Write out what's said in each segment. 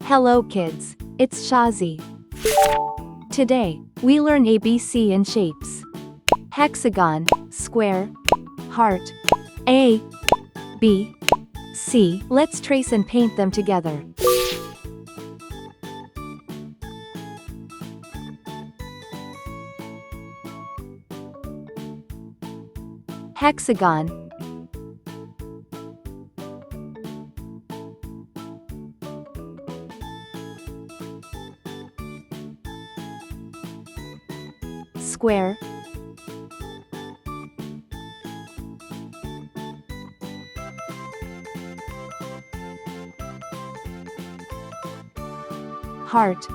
Hello kids, it's Shazi. Today, we learn ABC in shapes. Hexagon, square, heart, A, B, C. Let's trace and paint them together. Hexagon. Square. Heart.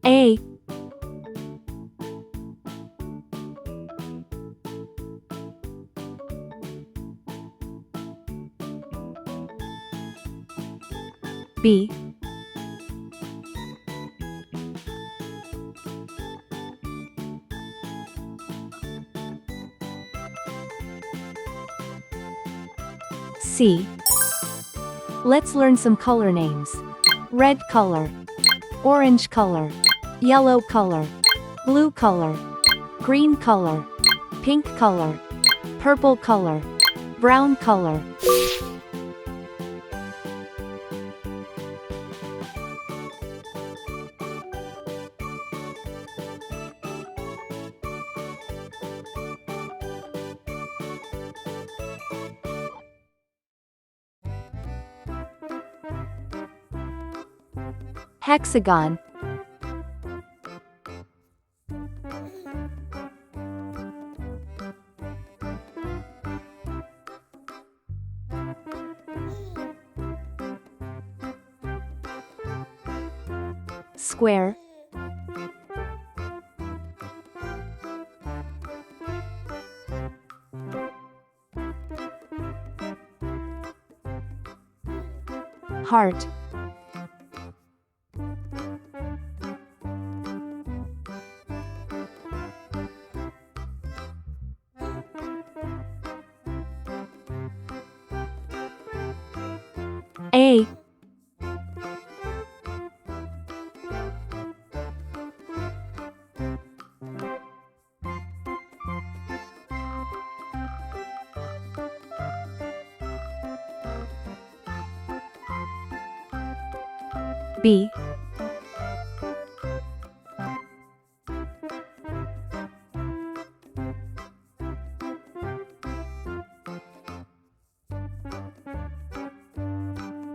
A. B. C. Let's learn some color names. Red color, orange color, yellow color, blue color, green color, pink color, purple color, brown color. Hexagon. Square. Heart. A. B.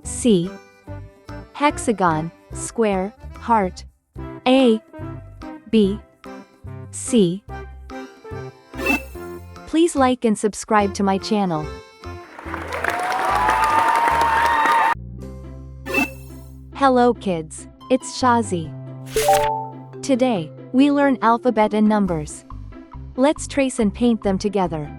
C. Hexagon, square, heart. A, B, C. Please like and subscribe to my channel. Hello kids, it's Shazi. Today, we learn alphabet and numbers. Let's trace and paint them together.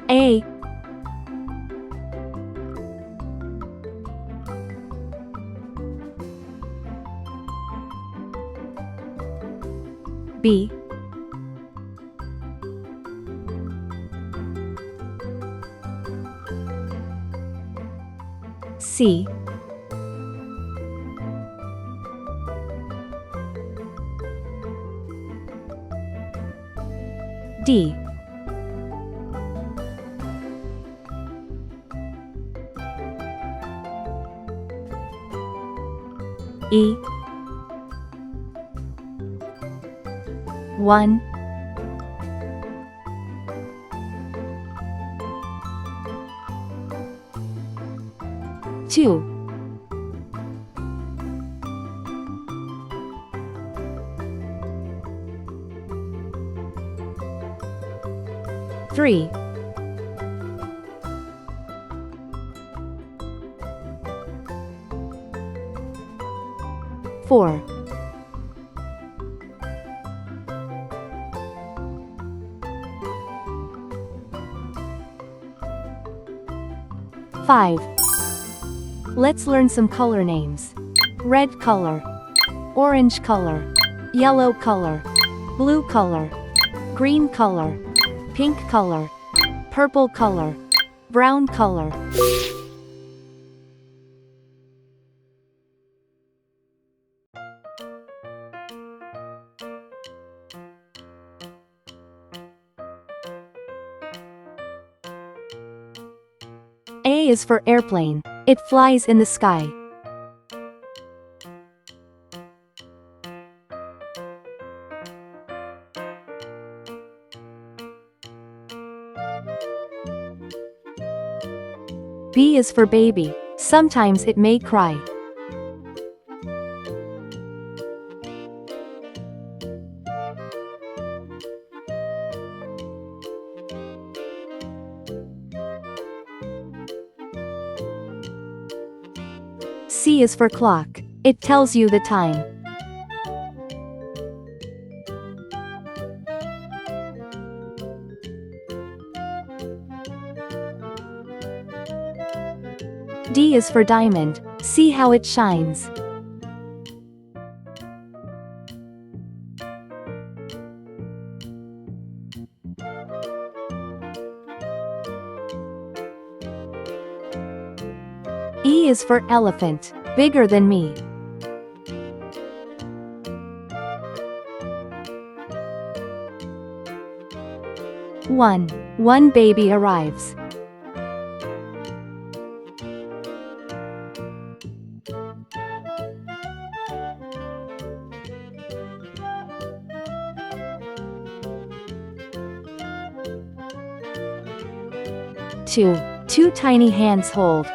A. B. C. D. E. 1. 2. 3. 4. 5. Let's learn some color names. Red color, orange color, yellow color, blue color, green color, pink color, purple color, brown color. A is for airplane. It flies in the sky. B is for baby. Sometimes it may cry. C is for clock. It tells you the time. D is for diamond. See how it shines. E is for elephant. Bigger than me. One baby arrives. Two tiny hands hold.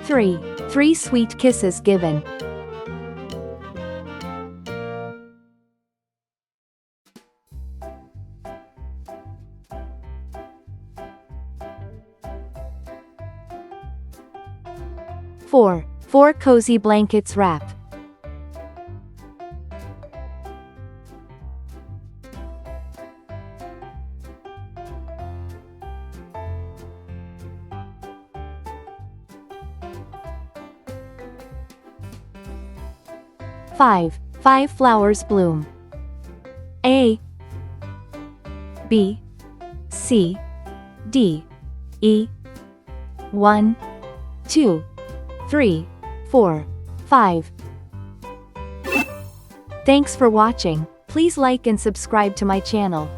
Three sweet kisses given. Four cozy blankets wrap. Five flowers bloom. A, B, C, D, E. 1, 2, 3, 4, 5. Thanks for watching. Please like and subscribe to my channel.